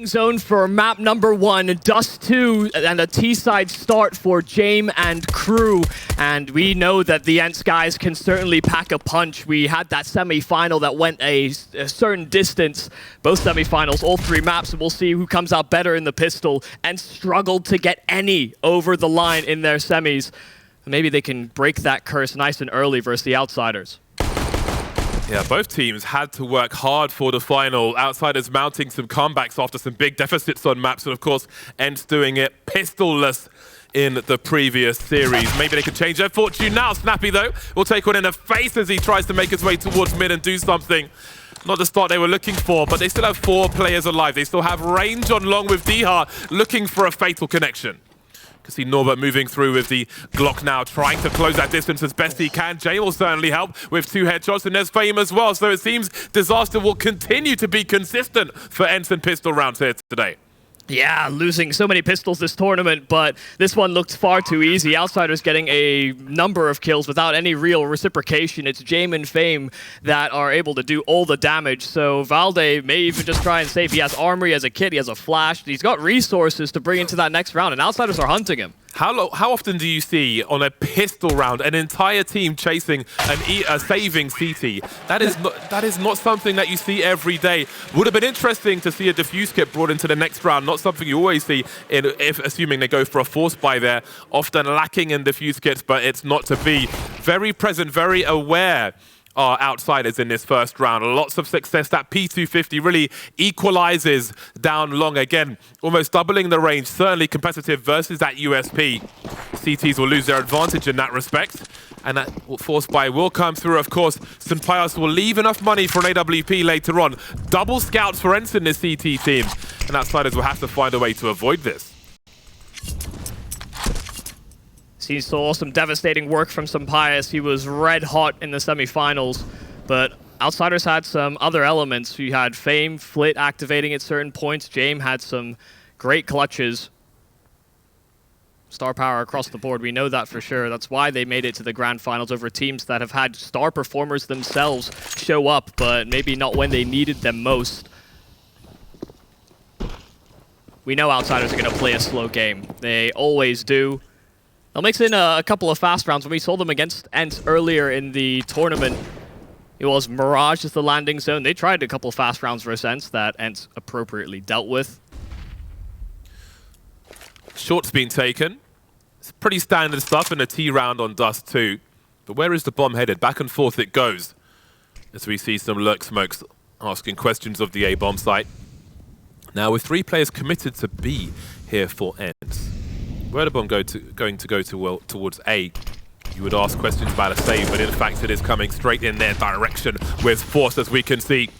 Zone for map number 1, Dust2, and a T-side start for Jame and crew. And we know that the ENCE guys can certainly pack a punch. We had that semi-final that went a certain distance, both semi-finals, all 3 maps, and we'll see who comes out better in the pistol, and struggled to get any over the line in their semis. Maybe they can break that curse nice and early versus the Outsiders. Yeah, both teams had to work hard for the final. Outsiders mounting some comebacks after some big deficits on maps, and of course, ENCE doing it pistol-less in the previous series. Maybe they can change their fortune now. Snappy, though, will take one in the face as he tries to make his way towards mid and do something. Not the start they were looking for, but they still have 4 players alive. They still have range on long with dycha, looking for a fatal connection. Can see Norbert moving through with the Glock now, trying to close that distance as best he can. Jame will certainly help with 2 headshots, and there's Fame as well. So it seems Disaster will continue to be consistent for ENCE and pistol rounds here today. Yeah, losing so many pistols this tournament, but this one looked far too easy. Outsiders getting a number of kills without any real reciprocation. It's Jame and Fame that are able to do all the damage. So Valde may even just try and save. He has armor, he has a kit, he has a flash. He's got resources to bring into that next round, and Outsiders are hunting him. How often do you see on a pistol round an entire team chasing saving CT? That is not something that you see every day. Would have been interesting to see a defuse kit brought into the next round. Not something you always see assuming they go for a force buy there. Often lacking in defuse kits, but it's not to be. Very present, very aware are Outsiders in this first round. Lots of success. That P250 really equalizes down long again, almost doubling the range. Certainly competitive versus that USP. CTs will lose their advantage in that respect, and that force buy will come through. Of course, St. Pius will leave enough money for an AWP later on. Double scouts for ENCE in this CT team, and Outsiders will have to find a way to avoid this. He saw some devastating work from St. Pius. He was red hot in the semi-finals, but Outsiders had some other elements. We had Fame, Flit activating at certain points. Jame had some great clutches. Star power across the board, we know that for sure. That's why they made it to the grand finals over teams that have had star performers themselves show up, but maybe not when they needed them most. We know Outsiders are going to play a slow game. They always do. They'll mix in a couple of fast rounds. When we saw them against ENCE earlier in the tournament, it was Mirage as the landing zone. They tried a couple of fast rounds versus ENCE that ENCE appropriately dealt with. Short's been taken. It's pretty standard stuff in a T round on Dust2. But where is the bomb headed? Back and forth it goes. As we see some lurk smokes asking questions of the A bomb site. Now with 3 players committed to B here for ENCE. Where the bomb going to go towards A? You would ask questions about a save, but in fact it is coming straight in their direction with force, as we can see.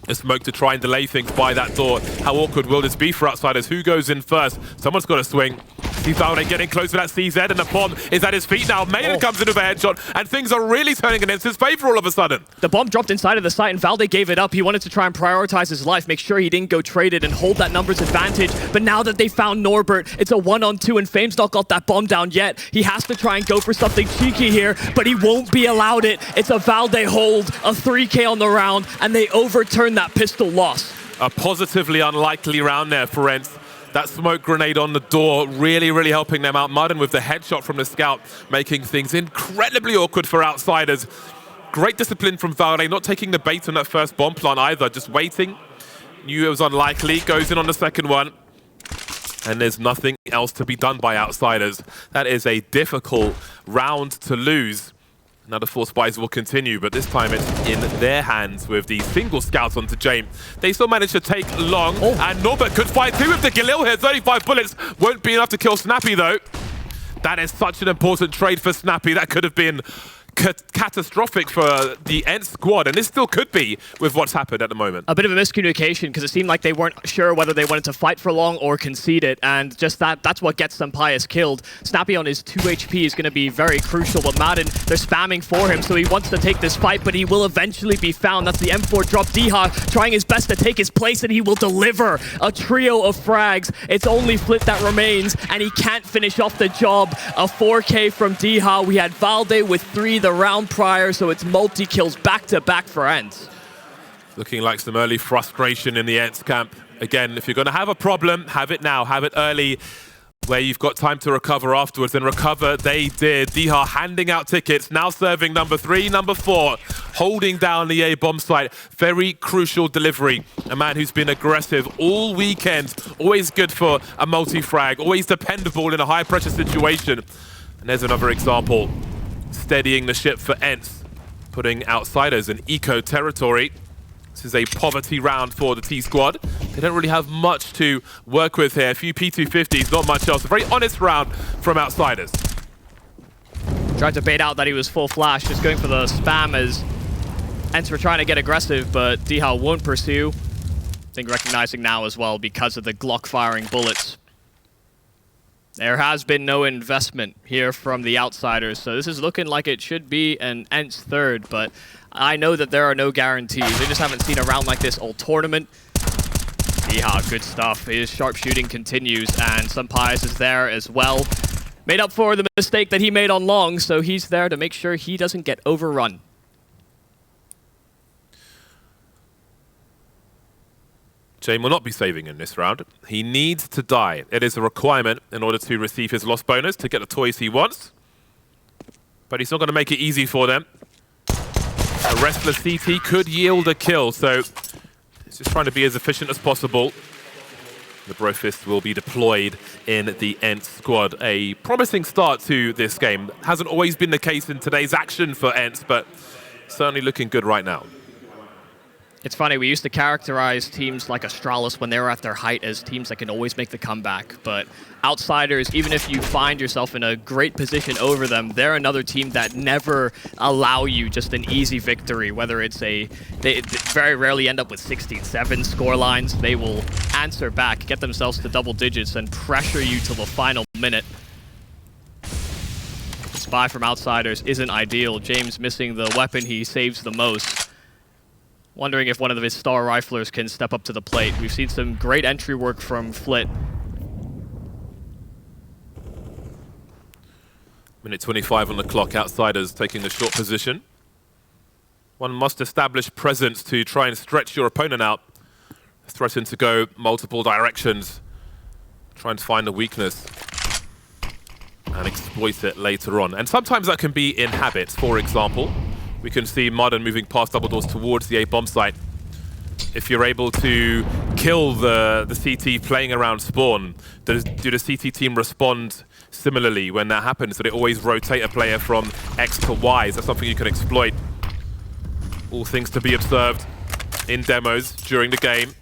A smoke to try and delay things by that door. How awkward will this be for Outsiders? Who goes in first? Someone's got to swing. See Valde getting close to that CZ, and the bomb is at his feet now. Mayan comes in with a headshot, and things are really turning against his favor all of a sudden. The bomb dropped inside of the site, and Valde gave it up. He wanted to try and prioritize his life, make sure he didn't go traded, and hold that numbers advantage. But now that they found Norbert, it's a 1-on-2, and Fame's not got that bomb down yet. He has to try and go for something cheeky here, but he won't be allowed it. It's a Valde hold, a 3K on the round, and they overturn that pistol loss. A positively unlikely round there for ENCE. That smoke grenade on the door really, really helping them out. Mudden with the headshot from the scout, making things incredibly awkward for Outsiders. Great discipline from Valde, not taking the bait on that first bomb plant either, just waiting. Knew it was unlikely, goes in on the second one. And there's nothing else to be done by Outsiders. That is a difficult round to lose. Now the force buys will continue, but this time it's in their hands with the single scouts onto Jame. They still managed to take long, and Norbert could fight through with the Galil here. 35 bullets won't be enough to kill Snappy, though. That is such an important trade for Snappy. That could have been catastrophic for the ENCE squad, and this still could be with what's happened at the moment. A bit of a miscommunication, because it seemed like they weren't sure whether they wanted to fight for long or concede it, and just that's what gets St. Pius killed. Snappy on his 2 HP is going to be very crucial, but Madden, they're spamming for him, so he wants to take this fight, but he will eventually be found. That's the M4 drop. dycha trying his best to take his place, and he will deliver a trio of frags. It's only Flit that remains, and he can't finish off the job. A 4K from dycha. We had Valde with 3 the round prior, so it's multi-kills back-to-back for ENCE. Looking like some early frustration in the ENCE camp. again, if you're going to have a problem, have it now, have it early, where you've got time to recover afterwards, and recover they did. dycha handing out tickets, now serving number 3, number 4, holding down the A bomb site. Very crucial delivery. A man who's been aggressive all weekend, always good for a multi-frag, always dependable in a high-pressure situation. And there's another example, steadying the ship for ENCE, putting outsiders in eco territory. This is a poverty round for the T squad. They don't really have much to work with here. A few P250s, not much else. A very honest round from outsiders. Tried to bait out that he was full flash, just going for the spam as ENCE were trying to get aggressive, but dycha won't pursue. I think recognizing now as well because of the Glock firing bullets. There has been no investment here from the outsiders, so this is looking like it should be an ENCE third, but I know that there are no guarantees. They just haven't seen a round like this all tournament. dycha, good stuff. His sharpshooting continues, and Sampayas is there as well. Made up for the mistake that he made on long, so he's there to make sure he doesn't get overrun. Jame will not be saving in this round. He needs to die. It is a requirement in order to receive his loss bonus, to get the toys he wants. But he's not going to make it easy for them. A restless CT could yield a kill, so he's just trying to be as efficient as possible. The Brofist will be deployed in the ENCE squad. A promising start to this game. Hasn't always been the case in today's action for ENCE, but certainly looking good right now. It's funny, we used to characterize teams like Astralis when they were at their height as teams that can always make the comeback. But outsiders, even if you find yourself in a great position over them, they're another team that never allow you just an easy victory. Whether it's they very rarely end up with 16-7 score lines. They will answer back, get themselves to double digits, and pressure you till the final minute. Spy from outsiders isn't ideal. James missing the weapon he saves the most. Wondering if one of his star riflers can step up to the plate. We've seen some great entry work from Flit. Minute 25 on the clock, outsiders taking the short position. One must establish presence to try and stretch your opponent out. Threaten to go multiple directions. Try and find a weakness and exploit it later on. And sometimes that can be in habits. For example, we can see Modern moving past double doors towards the A bomb site. If you're able to kill the CT playing around spawn, do the CT team respond similarly when that happens? Do they always rotate a player from X to Y? Is that something you can exploit? All things to be observed in demos during the game.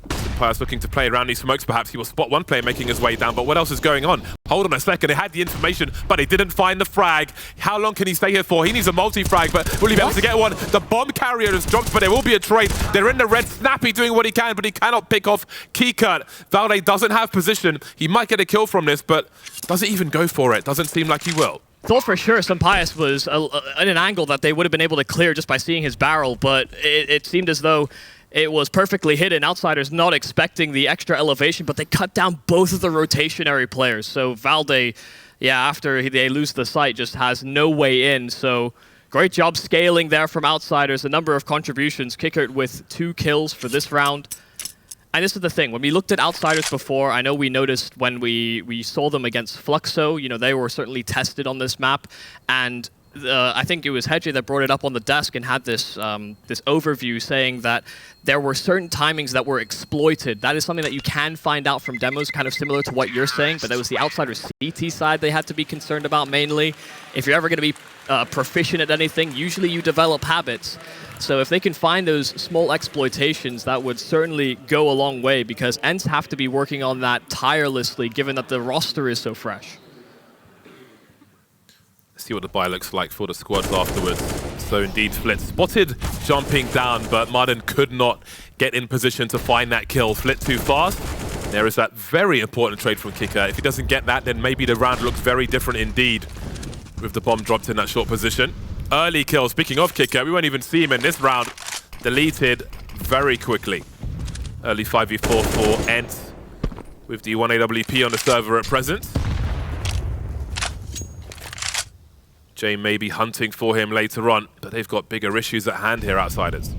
Sampayas looking to play around these smokes. Perhaps he will spot one player making his way down, but what else is going on? Hold on a second, they had the information, but they didn't find the frag. How long can he stay here for? He needs a multi-frag, but will he be able to get one? The bomb carrier has dropped, but there will be a trade. They're in the red. Snappy doing what he can, but he cannot pick off Keycut. Valde doesn't have position. He might get a kill from this, but doesn't even go for it. Doesn't seem like he will. Thought for sure Sampayas was at an angle that they would have been able to clear just by seeing his barrel, but it seemed as though it was perfectly hidden. Outsiders not expecting the extra elevation, but they cut down both of the rotationary players. So Valde, yeah, after they lose the site, just has no way in. So great job scaling there from outsiders. A number of contributions. Kickert with 2 kills for this round. And this is the thing, when we looked at outsiders before, I know we noticed when we saw them against Fluxo, you know, they were certainly tested on this map. And I think it was Hedge that brought it up on the desk and had this this overview saying that there were certain timings that were exploited. That is something that you can find out from demos, kind of similar to what you're saying, but that was the outsider CT side they had to be concerned about mainly. If you're ever going to be proficient at anything, usually you develop habits. So if they can find those small exploitations, that would certainly go a long way, because ENCE have to be working on that tirelessly, given that the roster is so fresh. See what the buy looks like for the squads afterwards. So indeed, Flit spotted jumping down, but Martin could not get in position to find that kill. Flit too fast. There is that very important trade from Kicker. If he doesn't get that, then maybe the round looks very different indeed, with the bomb dropped in that short position. Early kill. Speaking of Kicker, we won't even see him in this round. Deleted very quickly. Early 5v4 for ENCE, with the 1AWP on the server at present. Jame may be hunting for him later on, but they've got bigger issues at hand here, outsiders.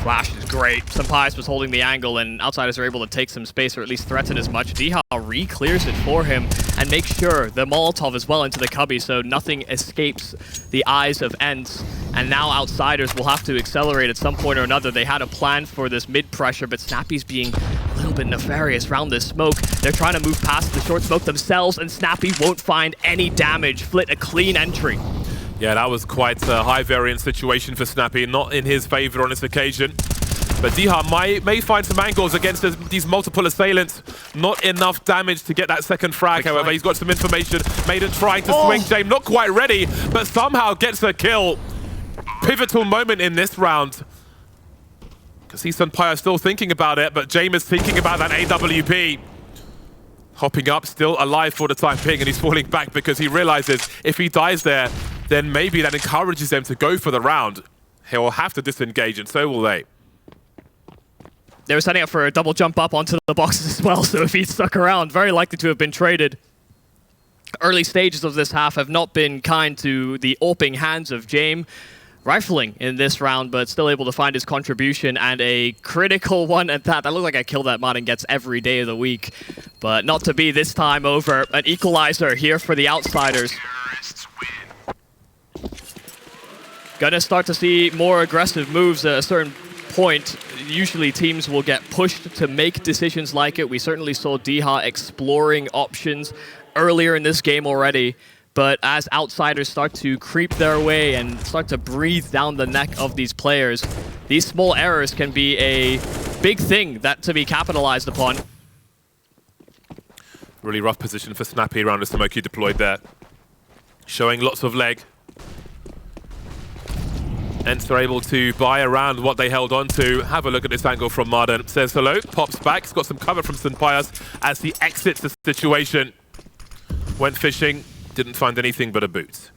Flash is great. Sampaius was holding the angle, and Outsiders are able to take some space, or at least threaten as much. dycha re-clears it for him, and makes sure the Molotov as well into the cubby, so nothing escapes the eyes of ENCE. And now Outsiders will have to accelerate at some point or another. They had a plan for this mid-pressure, but Snappy's being a little bit nefarious around this smoke. They're trying to move past the short smoke themselves, and Snappy won't find any damage. Flit, a clean entry. Yeah, that was quite a high variance situation for Snappy, not in his favor on this occasion. But dycha may find some angles against these multiple assailants. Not enough damage to get that second frag, however. He's got some information. Maiden trying to swing Jame, not quite ready, but somehow gets a kill. Pivotal moment in this round. Can see Sampaius still thinking about it, but Jame is thinking about that AWP. Hopping up, still alive for the time being, and he's falling back because he realizes if he dies there, then maybe that encourages them to go for the round. He'll have to disengage, and so will they. They were setting up for a double jump up onto the boxes as well, so if he stuck around, very likely to have been traded. Early stages of this half have not been kind to the AWPing hands of Jame. Rifling in this round, but still able to find his contribution, and a critical one at that. That looked like a kill that Martin gets every day of the week, but not to be this time over. An equalizer here for the Outsiders. Gonna start to see more aggressive moves at a certain point. Usually teams will get pushed to make decisions like it. We certainly saw dycha exploring options earlier in this game already. But as Outsiders start to creep their way and start to breathe down the neck of these players, these small errors can be a big thing that to be capitalized upon. Really rough position for Snappy around the smoke he deployed there. Showing lots of leg. ENCE are able to buy around what they held on to. Have a look at this angle from Marden. Says hello, pops back. He's got some cover from Sampaius as he exits the situation. Went fishing. Didn't find anything but a boot.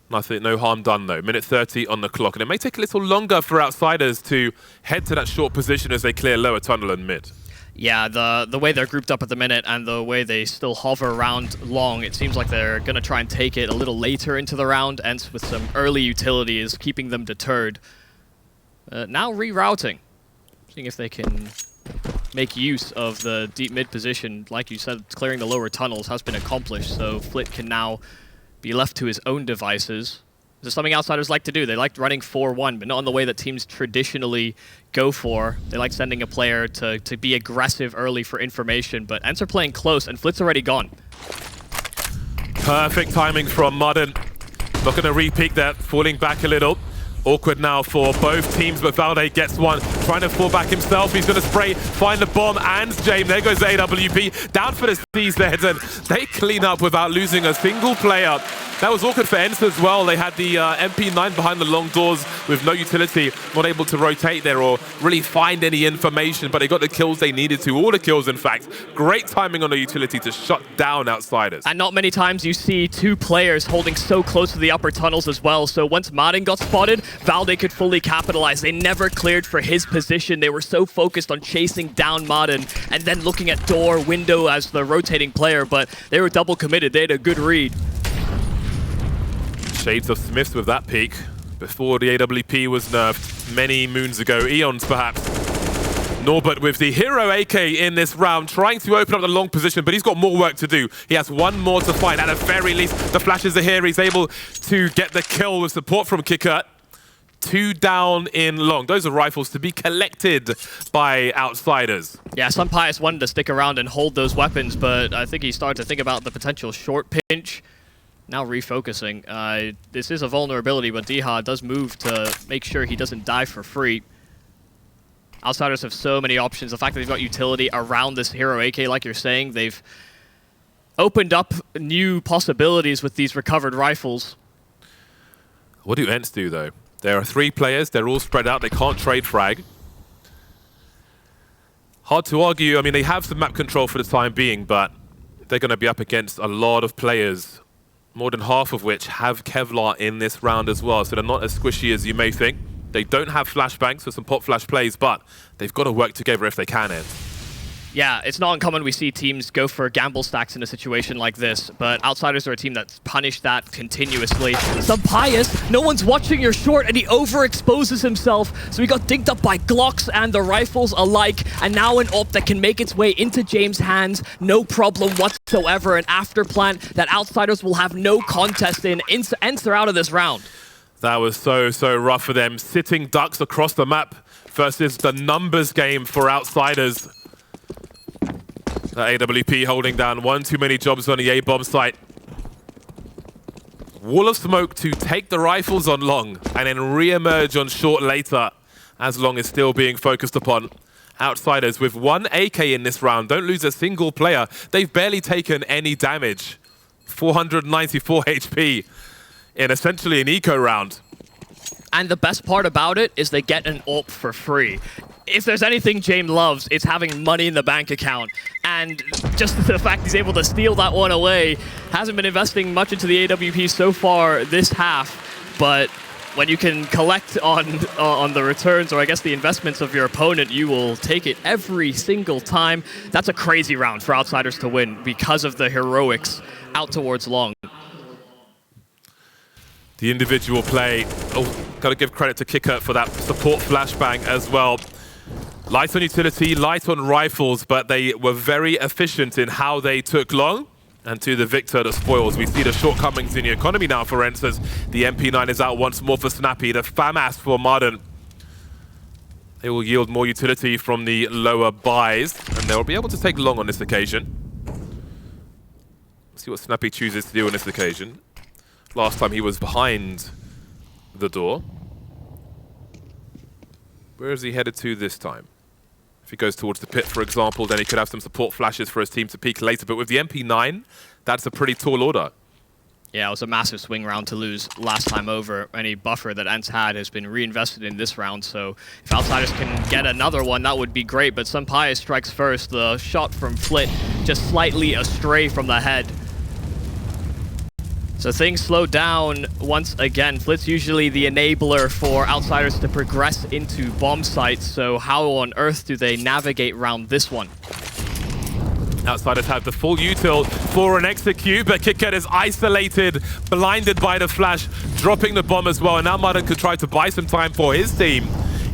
Nothing, no harm done though. Minute 30 on the clock, and it may take a little longer for Outsiders to head to that short position as they clear lower tunnel and mid. Yeah, the way they're grouped up at the minute and the way they still hover around long, it seems like they're going to try and take it a little later into the round, and with some early utility is keeping them deterred. Now rerouting, seeing if they can make use of the deep mid position. Like you said, clearing the lower tunnels has been accomplished, so Flit can now be left to his own devices. This is something Outsiders like to do. They like running 4-1, but not in the way that teams traditionally go for. They like sending a player to be aggressive early for information, but ENCE are playing close, and Flit's already gone. Perfect timing from Marden. Not going to re-peek that, falling back a little. Awkward now for both teams, but valde gets one. Trying to fall back himself. He's going to spray, find the bomb, and Jame. There goes the AWP. Down for the CZ, and they clean up without losing a single player. That was awkward for ENCE as well. They had the MP9 behind the long doors with no utility, not able to rotate there or really find any information, but they got the kills they needed to. All the kills, in fact. Great timing on the utility to shut down Outsiders. And not many times you see two players holding so close to the upper tunnels as well. So once Marden got spotted, valde could fully capitalize. They never cleared for his position. They were so focused on chasing down Marden and then looking at door, window as the rotating player, but they were double committed. They had a good read. Shades of Smiths with that peak before the AWP was nerfed many moons ago, eons perhaps. Norbert with the hero AK in this round, trying to open up the long position, but he's got more work to do. He has one more to find. At the very least, the flashes are here. He's able to get the kill with support from Kicker. 2 down in long. Those are rifles to be collected by Outsiders. Yeah, Sampaius wanted to stick around and hold those weapons, but I think he started to think about the potential short pinch. Now refocusing. This is a vulnerability, but dycha does move to make sure he doesn't die for free. Outsiders have so many options. The fact that they've got utility around this hero AK, like you're saying, they've opened up new possibilities with these recovered rifles. What do ENCE do, though? There are 3 players. They're all spread out. They can't trade frag. Hard to argue. I mean, they have some map control for the time being, but they're going to be up against a lot of players, more than half of which have Kevlar in this round as well, so they're not as squishy as you may think. They don't have flashbangs for some pop flash plays, but they've got to work together if they can. Yeah, it's not uncommon we see teams go for gamble stacks in a situation like this, but Outsiders are a team that's punished that continuously. Pious, no one's watching your short, and he overexposes himself, so he got digged up by Glocks and the rifles alike, and now an AWP that can make its way into Jame's hands, no problem whatsoever, an afterplant that Outsiders will have no contest in. ENCE are out of this round. That was so rough for them. Sitting ducks across the map versus the numbers game for Outsiders. The AWP holding down one too many jobs on the A-bomb site. Wall of smoke to take the rifles on long and then re-emerge on short later, as long as still being focused upon. Outsiders with 1 AK in this round, don't lose a single player. They've barely taken any damage. 494 HP in essentially an eco round. And the best part about it is they get an AWP for free. If there's anything Jame loves, it's having money in the bank account. And just the fact he's able to steal that one away, hasn't been investing much into the AWP so far this half, but when you can collect on the returns, or I guess the investments of your opponent, you will take it every single time. That's a crazy round for Outsiders to win because of the heroics out towards long. The individual play, got to give credit to Kicker for that support flashbang as well. Light on utility, light on rifles, but they were very efficient in how they took long. And to the victor, the spoils. We see the shortcomings in the economy now for ENCE as the MP9 is out once more for Snappy, the FAMAS for Marden. They will yield more utility from the lower buys, and they'll be able to take long on this occasion. See what Snappy chooses to do on this occasion. Last time he was behind the door. Where is he headed to this time? If he goes towards the pit, for example, then he could have some support flashes for his team to peek later. But with the MP9, that's a pretty tall order. Yeah, it was a massive swing round to lose last time over. Any buffer that ENCE had has been reinvested in this round, so if Outsiders can get another one, that would be great. But Pious strikes first. The shot from Flit just slightly astray from the head. So things slow down once again. Flit's usually the enabler for Outsiders to progress into bomb sites, so how on earth do they navigate around this one? Outsiders have the full util for an execute, but KitKat is isolated, blinded by the flash, dropping the bomb as well, and now Marden could try to buy some time for his team.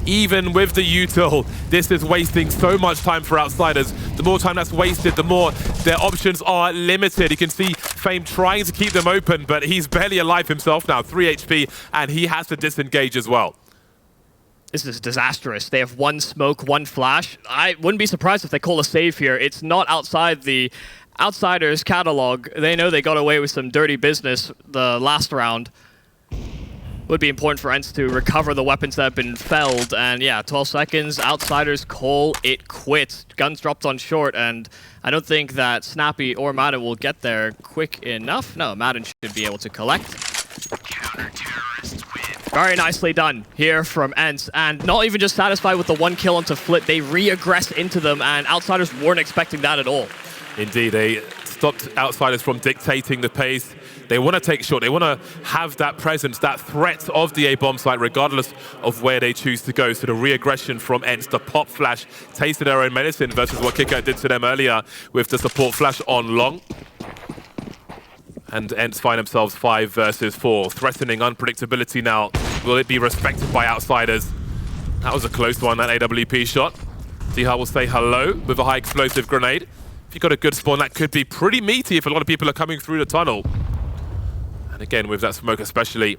Even with the util, this is wasting so much time for Outsiders. The more time that's wasted, the more their options are limited. You can see Fame trying to keep them open, but he's barely alive himself now, 3 HP, and he has to disengage as well. This is disastrous. They have one smoke, one flash. I wouldn't be surprised if they call a save here. It's not outside the Outsiders catalog. They know they got away with some dirty business the last round. Would be important for ENCE to recover the weapons that have been felled. And yeah, 12 seconds, Outsiders call it quits. Guns dropped on short, and I don't think that Snappy or Madden will get there quick enough. No, Madden should be able to collect. Very nicely done here from ENCE, and not even just satisfied with the one kill onto Flit, they re-aggress into them, and Outsiders weren't expecting that at all. Indeed, they stopped Outsiders from dictating the pace. They want to take short. They want to have that presence, that threat of the A-bomb site, regardless of where they choose to go. So the re-aggression from ENCE, the pop flash, tasted their own medicine versus what KitKat did to them earlier with the support flash on long. And ENCE find themselves 5 versus 4. Threatening unpredictability now. Will it be respected by Outsiders? That was a close one, that AWP shot. dycha will say hello with a high explosive grenade. If you've got a good spawn, that could be pretty meaty if a lot of people are coming through the tunnel. And again, with that smoke especially,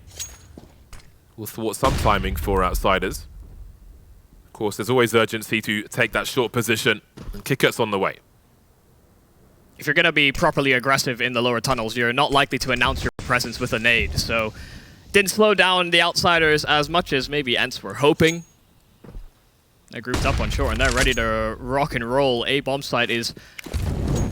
we'll thwart some timing for Outsiders. Of course, there's always urgency to take that short position, and KitKat's on the way. If you're going to be properly aggressive in the lower tunnels, you're not likely to announce your presence with a nade. So didn't slow down the Outsiders as much as maybe ENCE were hoping. They're grouped up on shore and they're ready to rock and roll. A bomb site is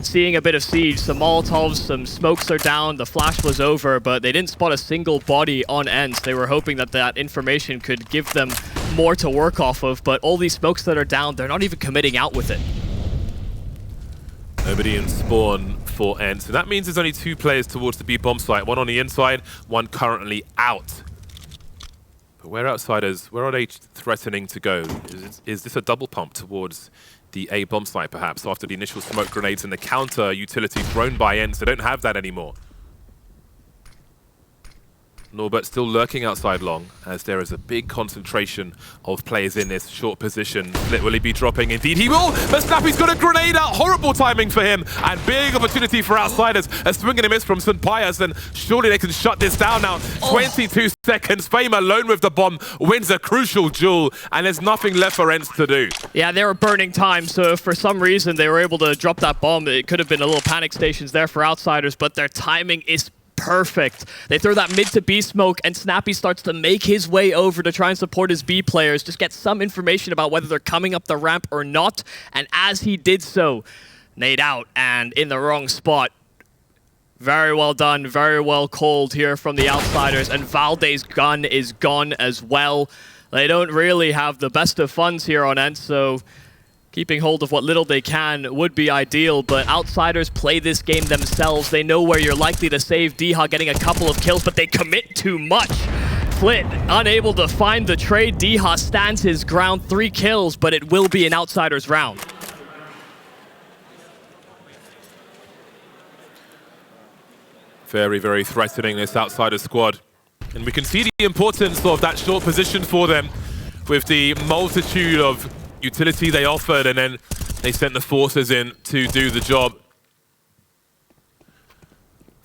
seeing a bit of siege. Some Molotovs, some smokes are down. The flash was over, but they didn't spot a single body on ENCE. They were hoping that that information could give them more to work off of, but all these smokes that are down, they're not even committing out with it. Nobody in spawn for ENCE. And that means there's only 2 players towards the B bomb site. One on the inside, one currently out. But where are they threatening to go? Is this a double pump towards the A bomb site, perhaps, after the initial smoke grenades and the counter utility thrown by ENCE? They don't have that anymore. Norbert still lurking outside long, as there is a big concentration of players in this short position. Split, will he be dropping? Indeed he will, but Snappy's got a grenade out. Horrible timing for him, and big opportunity for Outsiders. A swing and a miss from St. Pius, and surely they can shut this down now. 22 seconds, Fame alone with the bomb, wins a crucial duel, and there's nothing left for ENCE to do. Yeah, they were burning time, so if for some reason they were able to drop that bomb, it could have been a little panic stations there for Outsiders, but their timing is perfect. They throw that mid to B smoke, and Snappy starts to make his way over to try and support his B players, just get some information about whether they're coming up the ramp or not. And as he did so, nade out and in the wrong spot. Very well done, very well called here from the Outsiders, and Valde's gun is gone as well. They don't really have the best of funds here on ENCE, so keeping hold of what little they can would be ideal, but Outsiders play this game themselves. They know where you're likely to save. dycha getting a couple of kills, but they commit too much. Flit unable to find the trade. dycha stands his ground, 3 kills, but it will be an Outsiders round. Very, very threatening, this Outsiders squad. And we can see the importance of that short position for them with the multitude of utility they offered, and then they sent the forces in to do the job.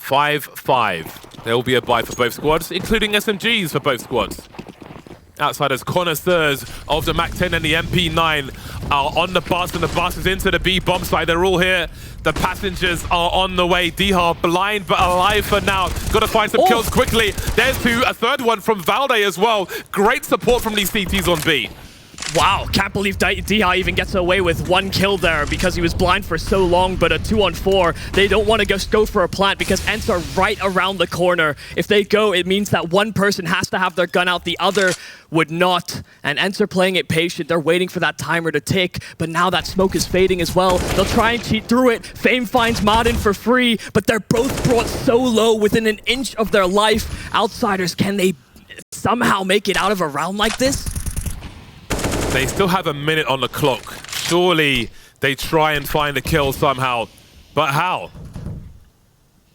5-5. There will be a buy for both squads, including SMGs for both squads. Outsiders connoisseurs of the MAC-10 and the MP9 are on the bus, and the bus is into the B bomb site. They're all here. The passengers are on the way. dycha blind but alive for now. Got to find some kills quickly. There's a third one from Valde as well. Great support from these CTs on B. Wow, can't believe dycha even gets away with 1 kill there because he was blind for so long, but a 2-on-4. They don't want to just go for a plant because ENCE are right around the corner. If they go, it means that one person has to have their gun out, the other would not. And ENCE are playing it patient. They're waiting for that timer to tick, but now that smoke is fading as well. They'll try and cheat through it. Fame finds Madden for free, but they're both brought so low within an inch of their life. Outsiders, can they somehow make it out of a round like this? They still have a minute on the clock. Surely they try and find a kill somehow. But how?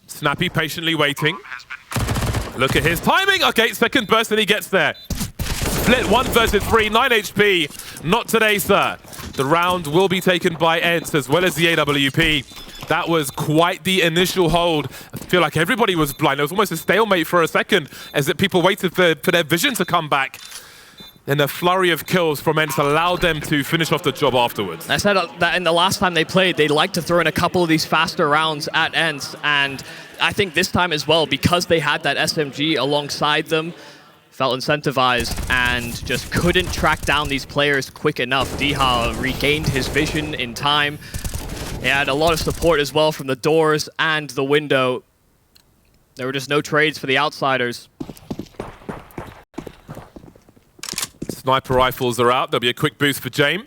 Snappy patiently waiting. Look at his timing. Okay, second burst and he gets there. Split 1 versus 3, 9 HP. Not today, sir. The round will be taken by ENCE as well as the AWP. That was quite the initial hold. I feel like everybody was blind. There was almost a stalemate for a second as that people waited for their vision to come back. And a flurry of kills from ENCE allowed them to finish off the job afterwards. I said that in the last time they played, they like to throw in a couple of these faster rounds at ENCE, and I think this time as well, because they had that SMG alongside them, felt incentivized and just couldn't track down these players quick enough. dycha regained his vision in time. He had a lot of support as well from the doors and the window. There were just no trades for the Outsiders. Sniper rifles are out. There'll be a quick boost for Jame.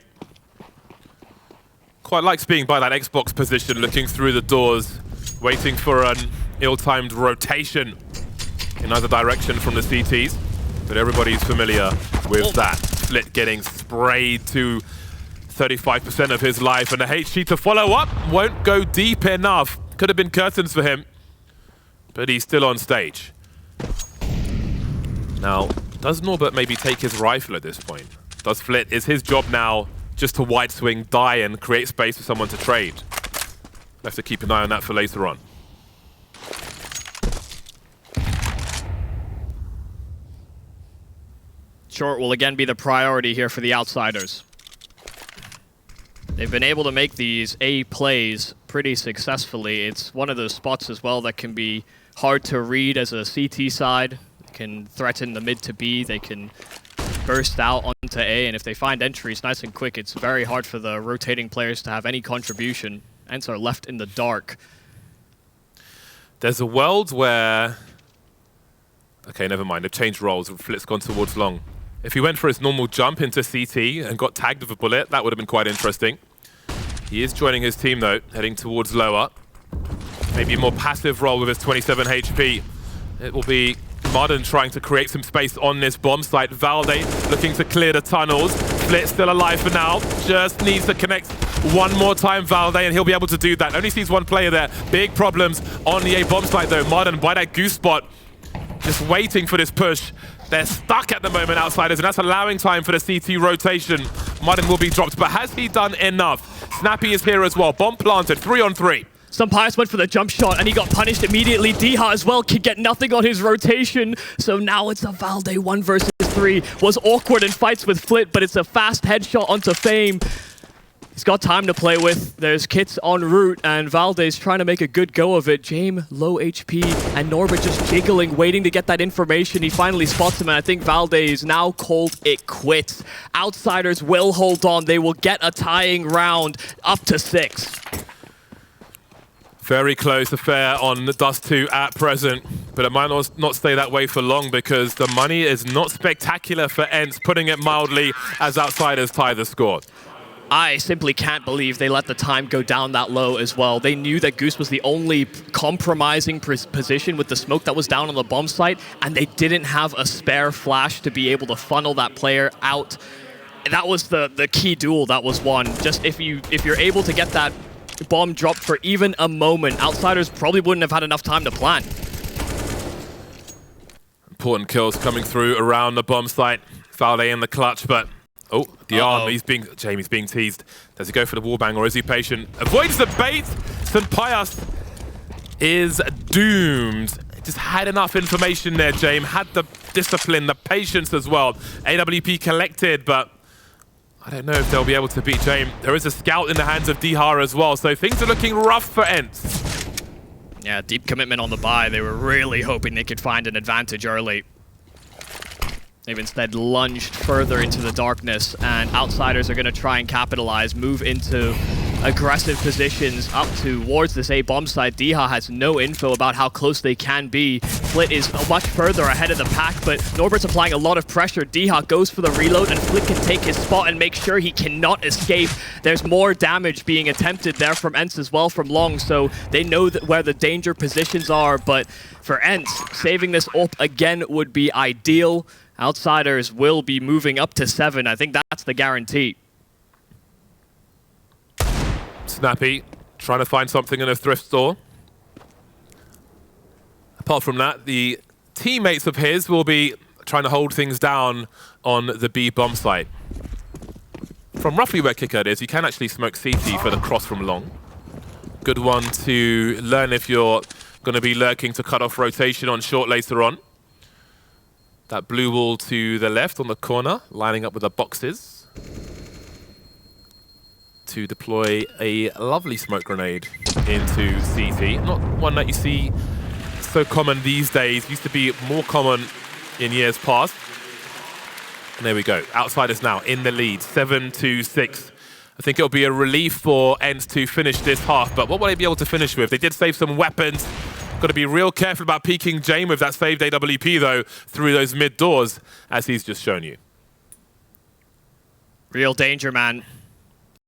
Quite likes being by that Xbox position, looking through the doors, waiting for an ill-timed rotation in either direction from the CTs. But everybody's familiar with that. Split getting sprayed to 35% of his life, and the HG to follow up won't go deep enough. Could have been curtains for him, but he's still on stage. Now, does Norbert maybe take his rifle at this point? Does Flit, is his job now just to wide swing, die, and create space for someone to trade? We'll have to keep an eye on that for later on. Short will again be the priority here for the Outsiders. They've been able to make these A plays pretty successfully. It's one of those spots as well that can be hard to read as a CT side. Can threaten the mid to B, they can burst out onto A, and if they find entries nice and quick, it's very hard for the rotating players to have any contribution. ENCE are left in the dark. There's a world where... Okay, never mind, they've changed roles. Flit's gone towards long. If he went for his normal jump into CT and got tagged with a bullet, that would have been quite interesting. He is joining his team though, heading towards lower. Maybe a more passive role with his 27 HP. It will be Modern trying to create some space on this bomb site. Valde looking to clear the tunnels. Flit still alive for now. Just needs to connect one more time, Valde, and he'll be able to do that. Only sees one player there. Big problems on the A bomb site though. Modern by that goose spot, just waiting for this push. They're stuck at the moment, Outsiders, and that's allowing time for the CT rotation. Modern will be dropped, but has he done enough? Snappy is here as well. Bomb planted, 3-on-3. Pius went for the jump shot and he got punished immediately. Dycha as well could get nothing on his rotation. So now it's a Valde 1 versus 3. Was awkward in fights with Flit, but it's a fast headshot onto Fame. He's got time to play with. There's kits en route, and Valde's trying to make a good go of it. Jame, low HP, and Norbert just jiggling, waiting to get that information. He finally spots him, and I think Valde is now called it quits. Outsiders will hold on. They will get a tying round up to 6. Very close affair on the Dust2 at present, but it might not stay that way for long because the money is not spectacular for ENCE, putting it mildly, as Outsiders tie the score. I simply can't believe they let the time go down that low as well. They knew that Goose was the only compromising position with the smoke that was down on the bomb site, and they didn't have a spare flash to be able to funnel that player out. That was the key duel that was won. Just if you're able to get that bomb dropped for even a moment, Outsiders probably wouldn't have had enough time to plan. Important kills coming through around the bomb site. Valde in the clutch, but oh, the arm, Jame's being teased. Does he go for the wallbang or is he patient? Avoids the bait. St. Pius is doomed. Just had enough information there, Jame. Had the discipline, the patience as well. AWP collected, but I don't know if they'll be able to beat Jame. There is a scout in the hands of Dycha as well, so things are looking rough for ENCE. Yeah, deep commitment on the buy. They were really hoping they could find an advantage early. They've instead lunged further into the darkness, and Outsiders are going to try and capitalize, move into aggressive positions up towards this A bomb site. Dycha has no info about how close they can be. Flit is much further ahead of the pack, but Norbert's applying a lot of pressure. Dycha goes for the reload, and Flit can take his spot and make sure he cannot escape. There's more damage being attempted there from ENCE as well from long, so they know that where the danger positions are, but for ENCE, saving this up again would be ideal. Outsiders will be moving up to 7. I think that's the guarantee. Snappy trying to find something in a thrift store. Apart from that, the teammates of his will be trying to hold things down on the B bomb site. From roughly where Kicker is, you can actually smoke CT for the cross from long. Good one to learn if you're going to be lurking to cut off rotation on short later on. That blue wall to the left on the corner, lining up with the boxes to deploy a lovely smoke grenade into CT. Not one that you see so common these days. Used to be more common in years past. And there we go. Outsiders now in the lead, 7-6. I think it'll be a relief for ENCE to finish this half, but what will they be able to finish with? They did save some weapons. Got to be real careful about peeking Jame with that saved AWP, though, through those mid doors, as he's just shown you. Real danger, man.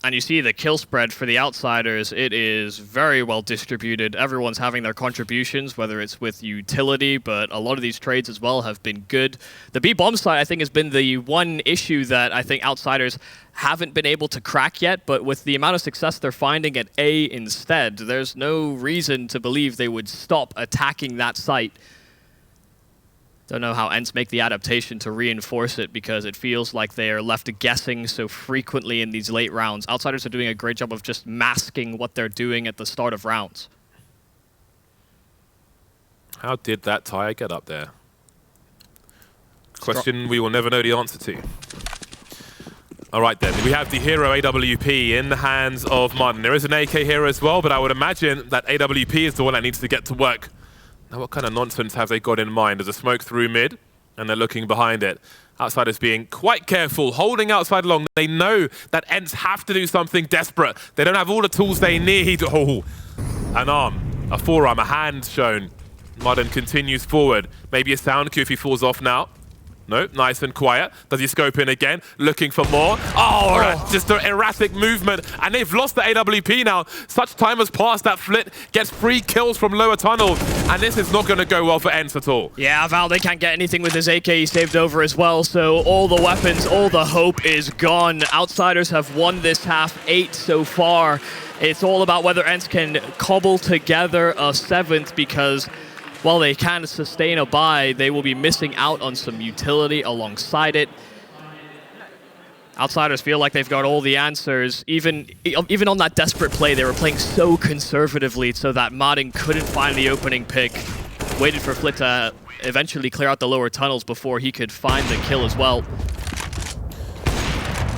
And you see the kill spread for the Outsiders. It is very well distributed. Everyone's having their contributions, whether it's with utility, but a lot of these trades as well have been good. The B bomb side, I think, has been the one issue that I think Outsiders haven't been able to crack yet, but with the amount of success they're finding at A instead, there's no reason to believe they would stop attacking that site. Don't know how ENCE make the adaptation to reinforce it, because it feels like they are left guessing so frequently in these late rounds. Outsiders are doing a great job of just masking what they're doing at the start of rounds. How did that tire get up there? Question we will never know the answer to. All right then, we have the hero AWP in the hands of Martin. There is an AK here as well, but I would imagine that AWP is the one that needs to get to work. Now, what kind of nonsense have they got in mind? There's a smoke through mid, and they're looking behind it. Outsiders being quite careful, holding outside long. They know that ENCE have to do something desperate. They don't have all the tools they need. Oh, an arm, a forearm, a hand shown. Modern continues forward. Maybe a sound cue if he falls off now. No, nice and quiet. Does he scope in again? Looking for more. Oh, just an erratic movement. And they've lost the AWP now. Such time has passed that Flit gets 3 kills from lower tunnel. And this is not going to go well for ENCE at all. Yeah, valde can't get anything with his AK. He saved over as well. So all the weapons, all the hope is gone. Outsiders have won this half 8 so far. It's all about whether ENCE can cobble together a 7th because while they can sustain a bye, they will be missing out on some utility alongside it. Outsiders feel like they've got all the answers. Even on that desperate play, they were playing so conservatively so that Martin couldn't find the opening pick. Waited for Flit to eventually clear out the lower tunnels before he could find the kill as well.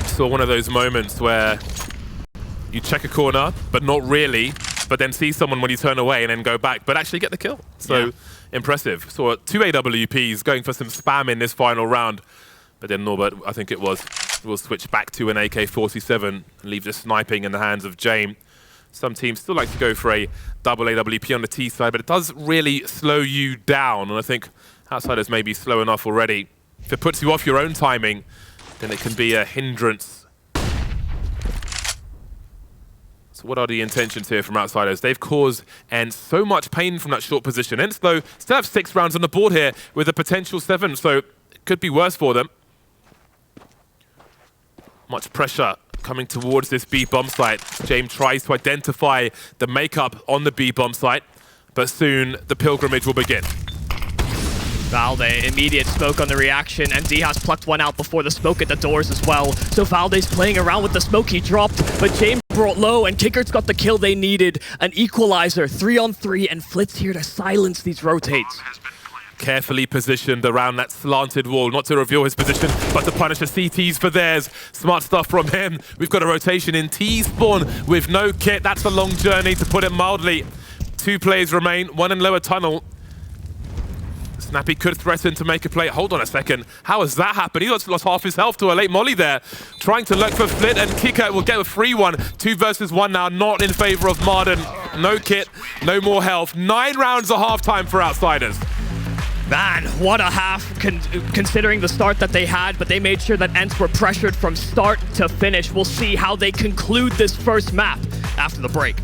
Saw one of those moments where you check a corner, but not really, but then see someone when you turn away and then go back, but actually get the kill. So impressive. Saw 2 AWPs going for some spam in this final round, but then Norbert, I think it was, will switch back to an AK-47 and leave the sniping in the hands of Jame. Some teams still like to go for a double AWP on the T side, but it does really slow you down, and I think Outsiders may be slow enough already. If it puts you off your own timing, then it can be a hindrance. So what are the intentions here from Outsiders? They've caused ENCE so much pain from that short position. ENCE, though, still have 6 rounds on the board here with a potential 7, so it could be worse for them. Much pressure coming towards this B bomb site. Jame tries to identify the makeup on the B bomb site, but soon the pilgrimage will begin. valde, immediate smoke on the reaction, and dycha's plucked one out before the smoke at the doors as well. So valde's playing around with the smoke he dropped, but Jame brought low, and Kickert's got the kill they needed. An equalizer, 3-on-3, and Flit's here to silence these rotates. Carefully positioned around that slanted wall, not to reveal his position, but to punish the CTs for theirs. Smart stuff from him. We've got a rotation in T-spawn with no kit. That's a long journey, to put it mildly. 2 players remain, 1 in lower tunnel. Snappy could threaten to make a play. Hold on a second. How has that happened? He lost half his health to a late molly there. Trying to look for Flit, and Kicker will get a free one. 2 versus 1 now, not in favor of Marden. No kit, no more health. 9 rounds at halftime for Outsiders. Man, what a half, considering the start that they had, but they made sure that ENCE were pressured from start to finish. We'll see how they conclude this first map after the break.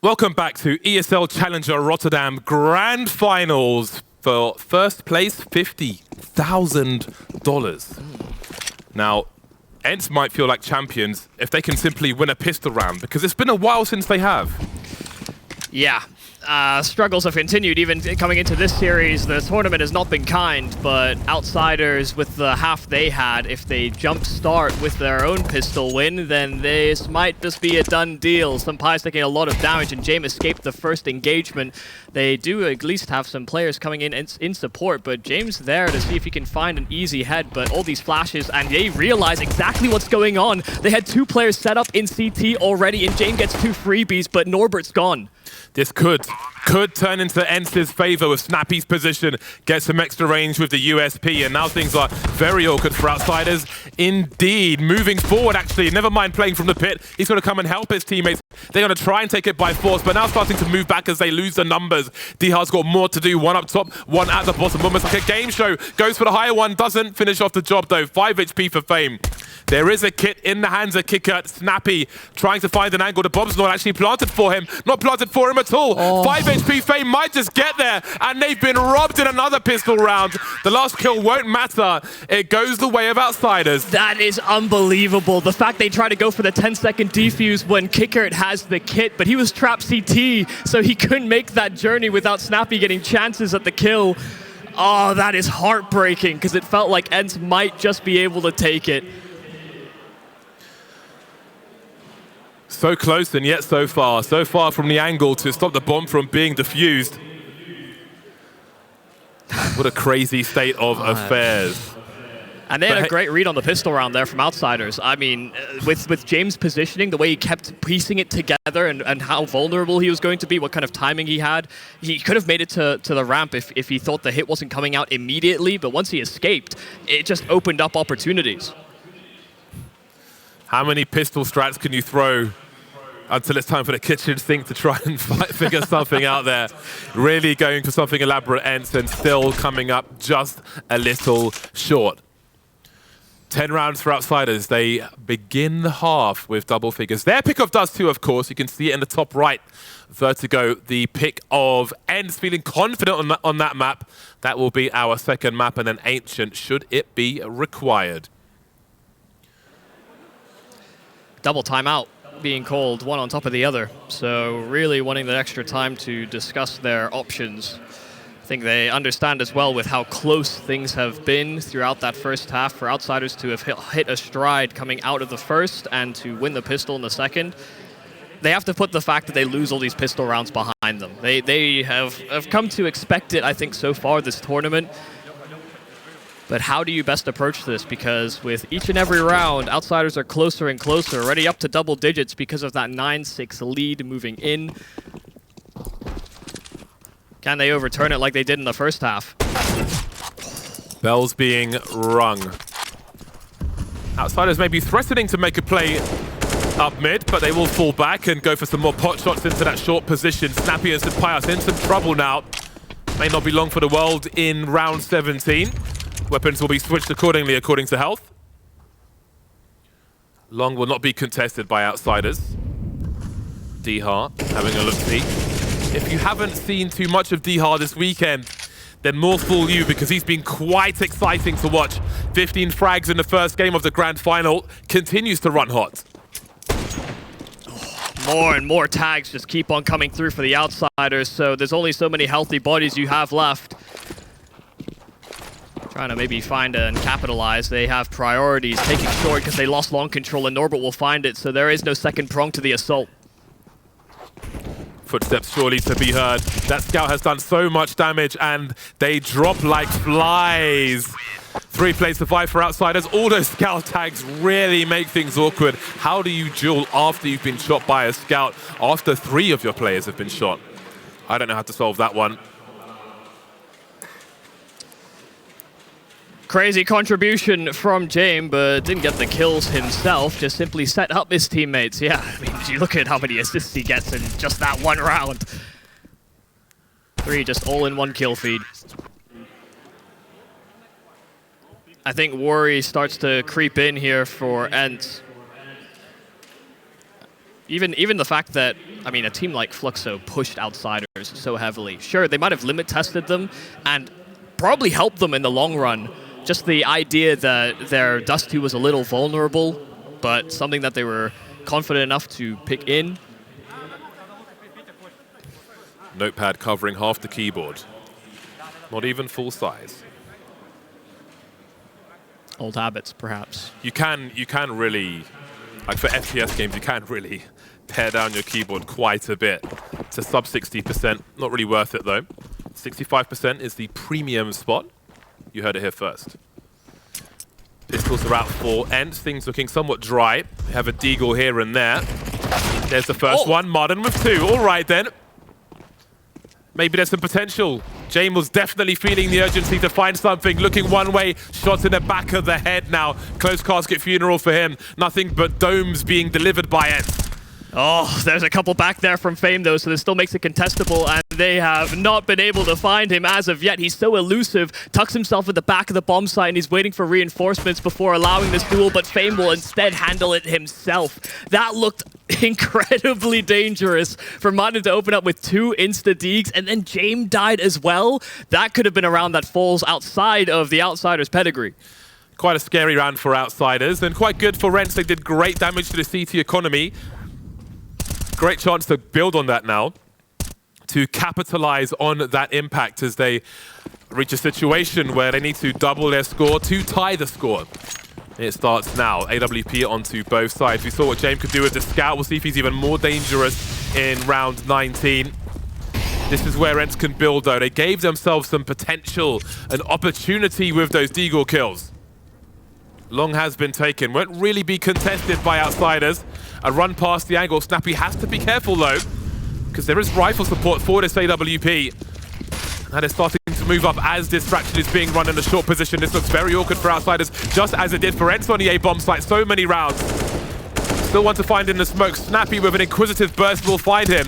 Welcome back to ESL Challenger Rotterdam Grand Finals for first place $50,000. Now, ENCE might feel like champions if they can simply win a pistol round, because it's been a while since they have. Yeah. Struggles have continued even coming into this series. The tournament has not been kind, but Outsiders, with the half they had, if they jump start with their own pistol win, then this might just be a done deal. Senpai's taking a lot of damage, and Jame escaped the first engagement. They do at least have some players coming in support, but Jame's there to see if he can find an easy head, but all these flashes, and they realize exactly what's going on. They had 2 players set up in CT already, and Jame gets 2 freebies, but Norbert's gone. This could turn into ENCE's favor with Snappy's position, get some extra range with the USP, and now things are very awkward for Outsiders. Indeed, moving forward actually, never mind playing from the pit, he's going to come and help his teammates. They're going to try and take it by force, but now starting to move back as they lose the numbers. dycha's got more to do, one up top, one at the bottom, almost like a game show. Goes for the higher one, doesn't finish off the job though, 5 HP for Fame. There is a kit in the hands of Kicker. Snappy trying to find an angle. The bomb's not actually planted for him. Not planted for him at all. 5 HP Fame might just get there, and they've been robbed in another pistol round. The last kill won't matter. It goes the way of Outsiders. That is unbelievable. The fact they try to go for the 10-second defuse when Kicker has the kit, but he was trapped CT, so he couldn't make that journey without Snappy getting chances at the kill. Oh, that is heartbreaking, because it felt like ENCE might just be able to take it. So close and yet so far from the angle to stop the bomb from being defused. What a crazy state of affairs. And they had a great read on the pistol round there from Outsiders. I mean, with James' positioning, the way he kept piecing it together and how vulnerable he was going to be, what kind of timing he had, he could have made it to the ramp if he thought the hit wasn't coming out immediately, but once he escaped, it just opened up opportunities. How many pistol strats can you throw until it's time for the kitchen sink to try and figure something out there? Really going for something elaborate, ENCE, and still coming up just a little short. 10 rounds for Outsiders. They begin the half with double figures. Their pick of Dust2, of course. You can see it in the top right. Vertigo, the pick of ENCE, feeling confident on that map. That will be our second map, and then Ancient, should it be required. Double timeout being called, one on top of the other. So really wanting that extra time to discuss their options. I think they understand as well with how close things have been throughout that first half for Outsiders to have hit a stride coming out of the first and to win the pistol in the second. They have to put the fact that they lose all these pistol rounds behind them. They have come to expect it, I think, so far this tournament. But how do you best approach this? Because with each and every round, Outsiders are closer and closer, already up to double digits because of that 9-6 lead moving in. Can they overturn it like they did in the first half? Bells being rung. Outsiders may be threatening to make a play up mid, but they will fall back and go for some more pot shots into that short position. Snappy and Senpai in some trouble now. May not be long for the world in round 17. Weapons will be switched accordingly, according to health. Long will not be contested by Outsiders. dycha having a look-see. If you haven't seen too much of dycha this weekend, then more fool you, because he's been quite exciting to watch. 15 frags in the first game of the grand final, continues to run hot. More and more tags just keep on coming through for the Outsiders, so there's only so many healthy bodies you have left. Trying to maybe find and capitalize. They have priorities, taking short because they lost long control, and Norbert will find it, so there is no second prong to the assault. Footsteps surely to be heard. That scout has done so much damage, and they drop like flies. 3 plays to 5 for Outsiders. All those scout tags really make things awkward. How do you duel after you've been shot by a scout, after 3 of your players have been shot? I don't know how to solve that one. Crazy contribution from Jame, but didn't get the kills himself, just simply set up his teammates. Yeah, I mean, you look at how many assists he gets in just that one round. 3 just all in one kill feed. I think worry starts to creep in here for ENCE. Even the fact that, I mean, a team like Fluxo pushed outsiders so heavily. Sure, they might have limit tested them and probably helped them in the long run. Just the idea that their Dust2 was a little vulnerable, but something that they were confident enough to pick in. Notepad covering half the keyboard. Not even full size. Old habits, perhaps. You can really, like for FPS games, you can really tear down your keyboard quite a bit. It's a sub 60%, not really worth it though. 65% is the premium spot. You heard it here first. Pistols are out for ENCE, things looking somewhat dry. We have a deagle here and there. There's the first one, Modern with 2. All right then. Maybe there's some potential. Jame was definitely feeling the urgency to find something, looking one way, shots in the back of the head now. Close casket funeral for him. Nothing but domes being delivered by ENCE. Oh, there's a couple back there from Fame, though, so this still makes it contestable, and they have not been able to find him as of yet. He's so elusive, tucks himself at the back of the bomb site, and he's waiting for reinforcements before allowing this duel, but Fame will instead handle it himself. That looked incredibly dangerous for Martin to open up with 2 insta-deeks, and then Jame died as well. That could have been a round that falls outside of the Outsiders' pedigree. Quite a scary round for Outsiders, and quite good for ENCE. They did great damage to the CT economy. Great chance to build on that now, to capitalize on that impact as they reach a situation where they need to double their score to tie the score. It starts now. AWP onto both sides. We saw what Jame could do with the scout. We'll see if he's even more dangerous in round 19. This is where ENCE can build, though. They gave themselves some potential, an opportunity with those deagle kills. Long has been taken. Won't really be contested by Outsiders. A run past the angle. Snappy has to be careful, though, because there is rifle support for this AWP. And it's starting to move up as distraction is being run in a short position. This looks very awkward for Outsiders, just as it did for ENCE on the A-bomb site. So many rounds. Still want to find in the smoke. Snappy with an inquisitive burst will find him.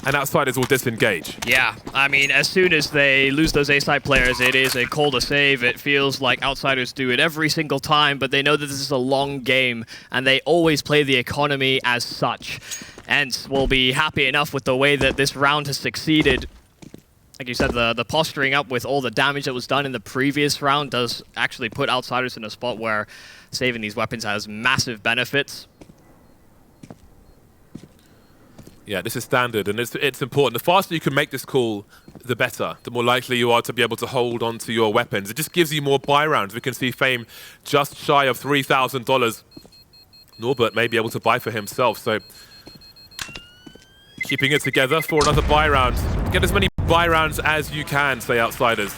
And Outsiders will disengage. Yeah, I mean, as soon as they lose those A-side players, it is a call to save. It feels like Outsiders do it every single time, but they know that this is a long game, and they always play the economy as such. ENCE will be happy enough with the way that this round has succeeded. Like you said, the posturing up with all the damage that was done in the previous round does actually put Outsiders in a spot where saving these weapons has massive benefits. Yeah, this is standard, and it's important. The faster you can make this call, the better. The more likely you are to be able to hold on to your weapons. It just gives you more buy rounds. We can see Fame just shy of $3,000. Norbert may be able to buy for himself, so keeping it together for another buy round. Get as many buy rounds as you can, say Outsiders.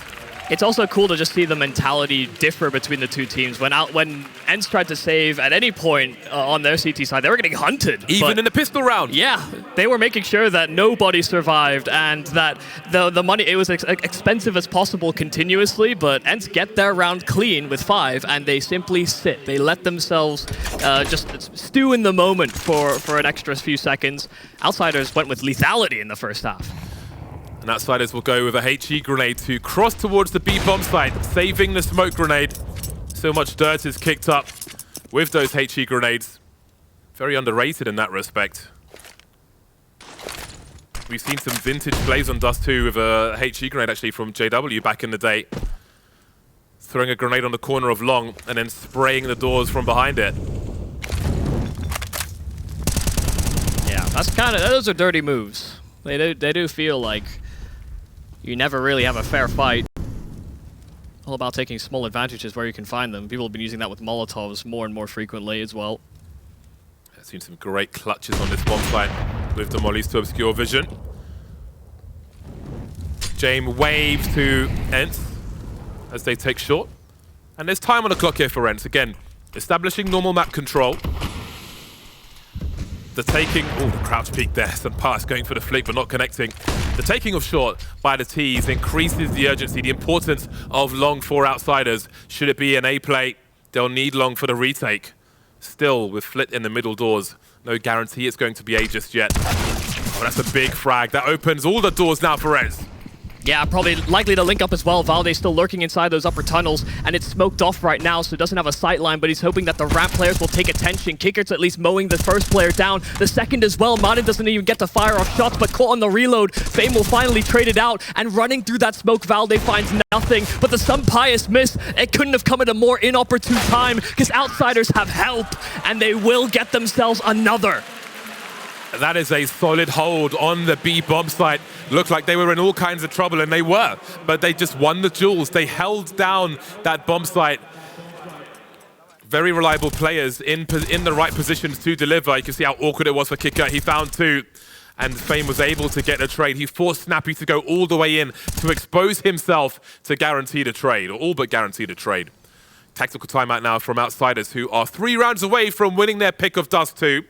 It's also cool to just see the mentality differ between the two teams. When ENCE tried to save at any point on their CT side, they were getting hunted. Even in the pistol round. Yeah, they were making sure that nobody survived and that the money, it was as expensive as possible continuously, but ENCE get their round clean with 5 and they simply sit. They let themselves just stew in the moment for an extra few seconds. Outsiders went with lethality in the first half. And Outsiders will go with a HE grenade to cross towards the B bomb site, saving the smoke grenade. So much dirt is kicked up with those HE grenades. Very underrated in that respect. We've seen some vintage plays on Dust2 with a HE grenade actually from JW back in the day. Throwing a grenade on the corner of long and then spraying the doors from behind it. Yeah, those are dirty moves. They do feel like you never really have a fair fight. All about taking small advantages where you can find them. People have been using that with Molotovs more and more frequently as well. I've seen some great clutches on this bomb site with the mollies to obscure vision. Jame waves to ENCE as they take short. And there's time on the clock here for ENCE. Again, establishing normal map control. The taking, the crouch peek there, some pass going for the flick but not connecting. The taking of short by the T's increases the urgency, the importance of long for Outsiders. Should it be an A play, they'll need long for the retake. Still, with Flit in the middle doors, no guarantee it's going to be A just yet. Oh, that's a big frag. That opens all the doors now for ENCE. Yeah, probably likely to link up as well. Valde's still lurking inside those upper tunnels, and it's smoked off right now, so doesn't have a sight line, but he's hoping that the ramp players will take attention. Kickert's at least mowing the first player down. The second as well. Martin doesn't even get to fire off shots, but caught on the reload. Fame will finally trade it out, and running through that smoke, Valde finds nothing. But the Sun Pious miss, it couldn't have come at a more inopportune time, because Outsiders have help, and they will get themselves another. That is a solid hold on the B bomb site. Looked like they were in all kinds of trouble, and they were, but they just won the duels. They held down that bomb site. Very reliable players in the right positions to deliver. You can see how awkward it was for Kicker. He found two, and Fame was able to get a trade. He forced Snappy to go all the way in to expose himself to guarantee the trade, or all but guarantee the trade. Tactical timeout now from Outsiders, who are 3 rounds away from winning their pick of Dust2.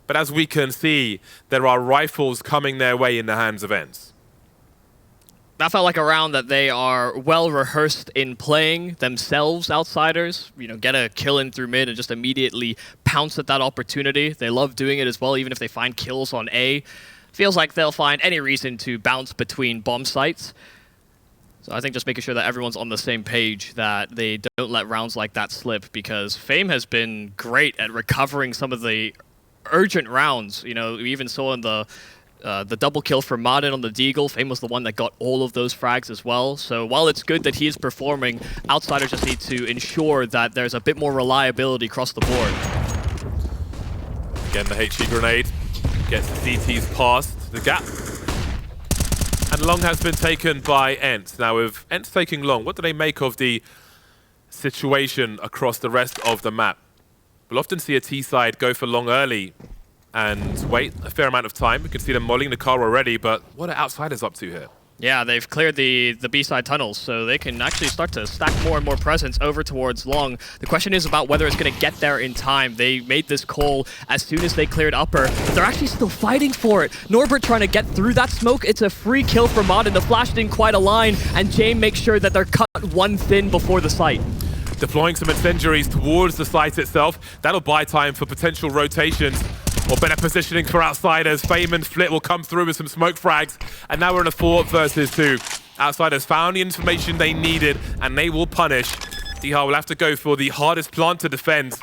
But as we can see, there are rifles coming their way in the hands of ENCE. That felt like a round that they are well rehearsed in playing themselves, Outsiders. You know, get a kill in through mid and just immediately pounce at that opportunity. They love doing it as well, even if they find kills on A. Feels like they'll find any reason to bounce between bomb sites. So I think just making sure that everyone's on the same page, that they don't let rounds like that slip, because Fame has been great at recovering some of the urgent rounds. You know, we even saw in the double kill for Martin on the Deagle. Fame was the one that got all of those frags as well. So while it's good that he is performing, Outsiders just need to ensure that there's a bit more reliability across the board. Again, the HE grenade gets CTs past the gap. And long has been taken by ENCE. Now with ENCE taking long, what do they make of the situation across the rest of the map? We'll often see a T side go for long early and wait a fair amount of time. We can see them mollying the car already, but what are Outsiders up to here? Yeah, they've cleared the B-side tunnels, so they can actually start to stack more and more presence over towards long. The question is about whether it's going to get there in time. They made this call as soon as they cleared upper, but they're actually still fighting for it. Norbert trying to get through that smoke. It's a free kill for Modern. The flash didn't quite align, and Jame makes sure that they're cut one thin before the site. Deploying some incendiaries towards the site itself. That'll buy time for potential rotations or better positioning for Outsiders. Fame and Flit will come through with some smoke frags. And now we're in a 4 versus 2. Outsiders found the information they needed, and they will punish. dycha will have to go for the hardest plant to defend.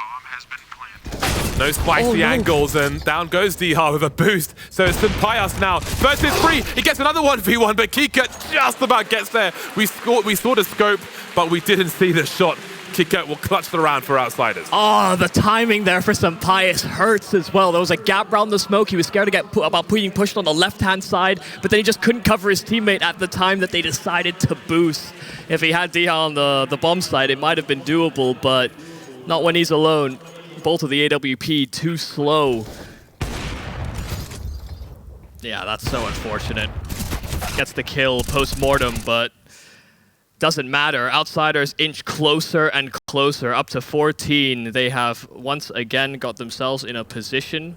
No spicy angles, and down goes dycha with a boost. So it's Pius now versus 3. He gets another 1v1, but Kika just about gets there. We saw the scope, but we didn't see the shot. Kika will clutch the round for Outsiders. Oh, the timing there for some Pius hurts as well. There was a gap around the smoke. He was scared to get about being pushed on the left-hand side, but then he just couldn't cover his teammate at the time that they decided to boost. If he had dycha on the bomb side, it might have been doable, but not when he's alone. Bolt of the AWP too slow. Yeah, that's so unfortunate. Gets the kill post-mortem, but doesn't matter. Outsiders inch closer and closer, up to 14. They have once again got themselves in a position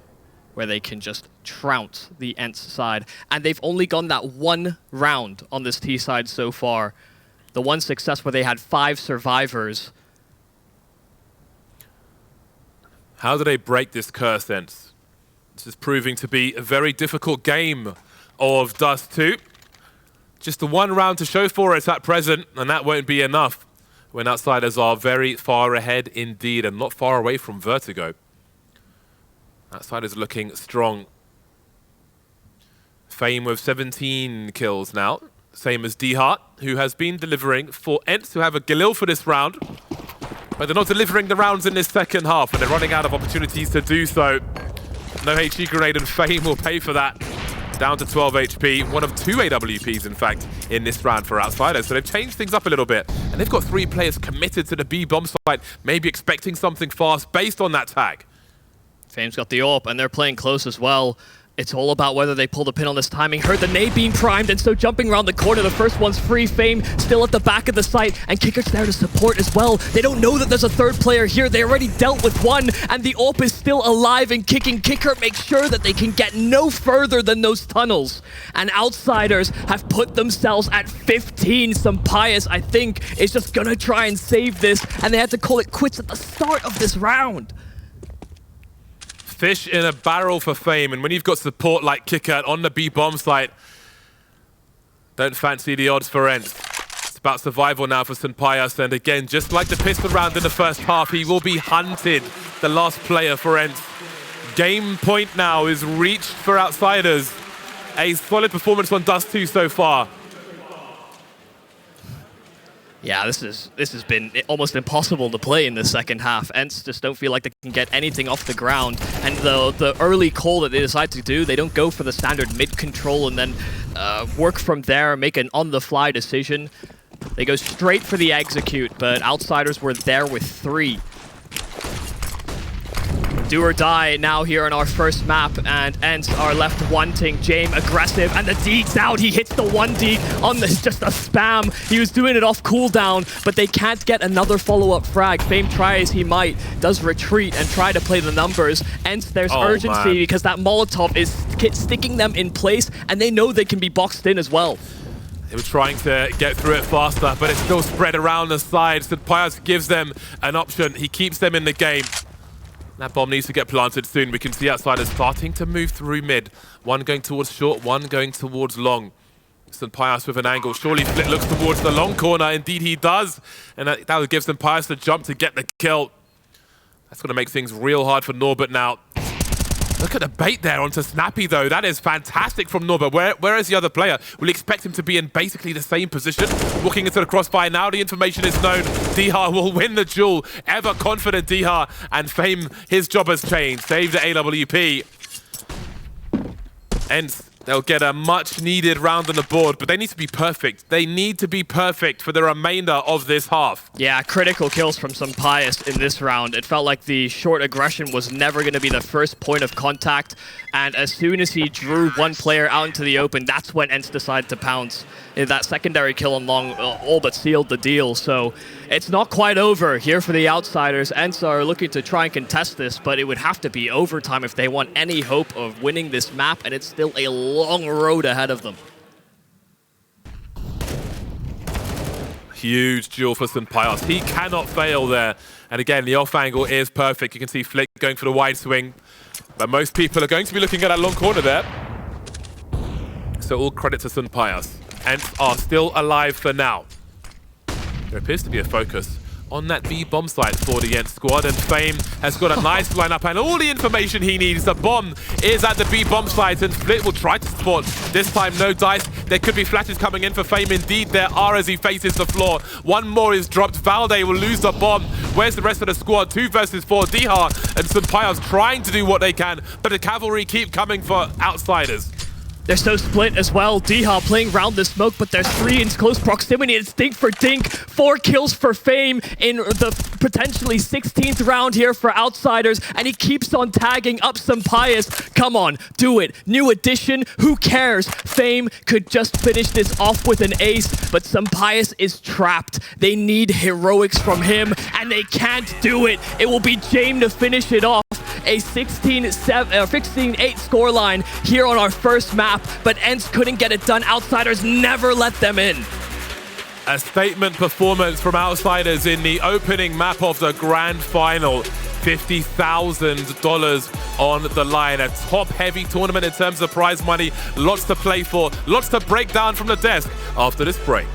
where they can just trounce the ENCE side. And they've only gone that one round on this T side so far. The one success where they had 5 survivors. How do they break this curse, ENCE? This is proving to be a very difficult game of Dust2. Just the one round to show for us at present, and that won't be enough when Outsiders are very far ahead indeed, and not far away from Vertigo. Outsiders looking strong. Fame with 17 kills now, same as dycha, who has been delivering for ENCE, who have a Galil for this round. But they're not delivering the rounds in this second half, and they're running out of opportunities to do so. No HE grenade, and Fame will pay for that. Down to 12 HP, one of 2 AWPs, in fact, in this round for Outsiders. So they've changed things up a little bit. And they've got 3 players committed to the B bomb site, maybe expecting something fast based on that tag. Fame's got the AWP, and they're playing close as well. It's all about whether they pull the pin on this timing. Heard the nade being primed, and so jumping around the corner, the first one's free. Fame still at the back of the site, and Kickert's there to support as well. They don't know that there's a third player here. They already dealt with one, and the AWP is still alive and kicking. Kicker makes sure that they can get no further than those tunnels. And Outsiders have put themselves at 15. Some Pious, I think, is just gonna try and save this, and they had to call it quits at the start of this round. Fish in a barrel for Fame, and when you've got support like Kicker on the B bomb site, Don't fancy the odds for ENCE. It's about survival now for St. Pius, and again, just like the pistol round in the first half, he will be hunted, the last player for ENCE. Game point now is reached for Outsiders. A solid performance on Dust2 so far. Yeah, this has been almost impossible to play in the second half. ENCE just don't feel like they can get anything off the ground. And the early call that they decide to do, they don't go for the standard mid-control and then work from there, make an on-the-fly decision. They go straight for the execute, but Outsiders were there with 3. Do or die now here on our first map, and ENCE are left wanting. Jame aggressive, and the Deek's out. He hits the 1 Deek on this, just a spam. He was doing it off cooldown, but they can't get another follow-up frag. Fame tries, he might, does retreat and try to play the numbers. ENCE, there's urgency because that Molotov is sticking them in place, and they know they can be boxed in as well. They were trying to get through it faster, but it's still spread around the side. St. Pius gives them an option. He keeps them in the game. That bomb needs to get planted soon. We can see Outsiders starting to move through mid. One going towards short, one going towards long. St. Pius with an angle. Surely Flit looks towards the long corner. Indeed he does. And that will give St. Pius the jump to get the kill. That's going to make things real hard for Norbert now. Look at the bait there onto Snappy, though. That is fantastic from Norbert. Where is the other player? We'll expect him to be in basically the same position. Walking into the crossfire now, the information is known. dycha will win the duel. Ever confident dycha, and Fame, his job has changed. Save the AWP. ENCE, they'll get a much-needed round on the board, but they need to be perfect. They need to be perfect for the remainder of this half. Yeah, critical kills from St. Pius in this round. It felt like the short aggression was never going to be the first point of contact, and as soon as he drew one player out into the open, that's when ENCE decided to pounce. That secondary kill on long all but sealed the deal, so it's not quite over here for the Outsiders. ENCE are looking to try and contest this, but it would have to be overtime if they want any hope of winning this map, and it's still a long road ahead of them. Huge duel for St. Pius. He cannot fail there. And again, the off angle is perfect. You can see Flick going for the wide swing, but most people are going to be looking at that long corner there. So all credit to St. Pius. ENCE are still alive for now. There appears to be a focus on that B bomb site for the ENCE squad, and Fame has got a nice lineup and all the information he needs. The bomb is at the B bomb site, and Flit will try to support. This time, no dice. There could be flashes coming in for Fame. Indeed, there are as he faces the floor. One more is dropped. Valde will lose the bomb. Where's the rest of the squad? 2 versus 4. dycha and St. Pius trying to do what they can, but the cavalry keep coming for Outsiders. They're so split as well. dycha playing around the smoke, but there's 3 in close proximity. It's dink for dink. 4 kills for Fame in the potentially 16th round here for Outsiders, and he keeps on tagging up St. Pius. Come on, do it. New addition, who cares? Fame could just finish this off with an ace, but St. Pius is trapped. They need heroics from him, and they can't do it. It will be Jame to finish it off. A 16-8 scoreline here on our first map, but ENCE couldn't get it done. Outsiders never let them in. A statement performance from Outsiders in the opening map of the grand final. $50,000 on the line. A top-heavy tournament in terms of prize money. Lots to play for, lots to break down from the desk after this break.